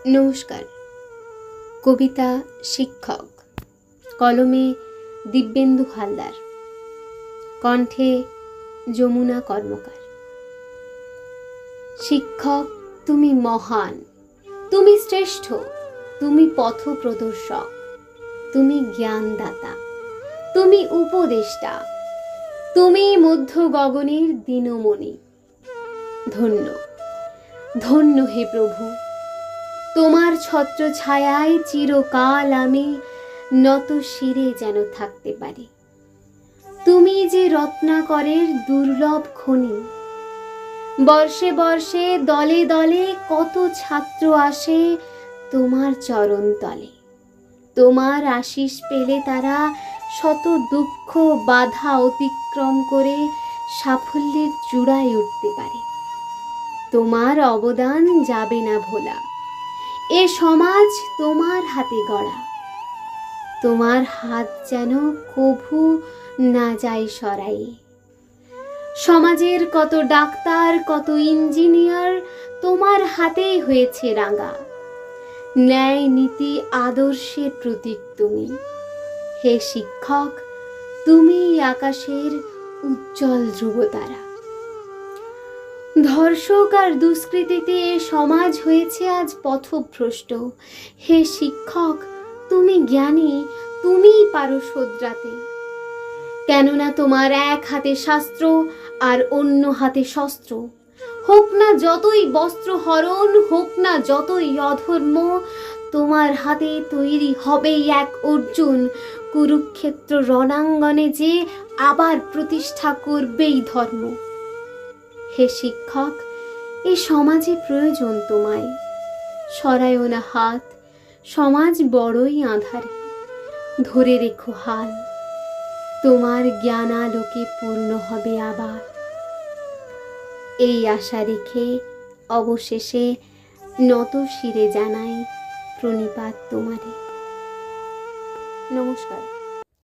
নমস্কার। কবিতা শিক্ষক, কলমে দিব্যেন্দু হালদার, কণ্ঠে যমুনা কর্মকার। শিক্ষক, তুমি মহান, তুমি শ্রেষ্ঠ, তুমি পথ প্রদর্শক, তুমি জ্ঞানদাতা, তুমি উপদেষ্টা, তুমি মধ্য গগনের দিনমণি। ধন্য ধন্য হে প্রভু, তোমার ছত্র ছায়ায় চিরকাল আমি নত শিরে যেন থাকতে পারি। তুমি যে রত্নাকরের দুর্লভ খনি, বর্ষে বর্ষে দলে দলে কত ছাত্র আসে তোমার চরণ তলে। তোমার আশিস পেলে তারা শত দুঃখ বাধা অতিক্রম করে সাফল্যের চূড়ায় উঠতে পারে। তোমার অবদান যাবে না ভোলা, এ সমাজ তোমার হাতে গড়া। তোমার হাত যেন কভু না যায় সরাইয়ে। সমাজের কত ডাক্তার, কত ইঞ্জিনিয়ার তোমার হাতেই হয়েছে রাঙা। ন্যায় নীতি আদর্শের প্রতীক তুমি। হে শিক্ষক, তুমি আকাশের উজ্জ্বল ধ্রুবতারা। ধর্ষক আর দুষ্কৃতিতে এ সমাজ হয়েছে আজ পথভ্রষ্ট। হে শিক্ষক, তুমি জ্ঞানী, তুমিই পারো শোধরাতে। কেননা তোমার এক হাতে শাস্ত্র আর অন্য হাতে শস্ত্র। হোক না যতই বস্ত্র হরণ, হোক না যতই অধর্ম, তোমার হাতে তৈরি হবেই এক অর্জুন। কুরুক্ষেত্র রণাঙ্গনে যে আবার প্রতিষ্ঠা করবেই ধর্ম। হে শিক্ষক, এই সমাজে প্রয়োজন তোমায়। সরায়ও না হাত, সমাজ বড়ই আঁধারে। ধরে রেখো হাল, তোমার জ্ঞানালোকে পূর্ণ হবে আবার। এই আশা রেখে অবশেষে নত শিরে জানাই প্রণিপাত তোমারে। নমস্কার।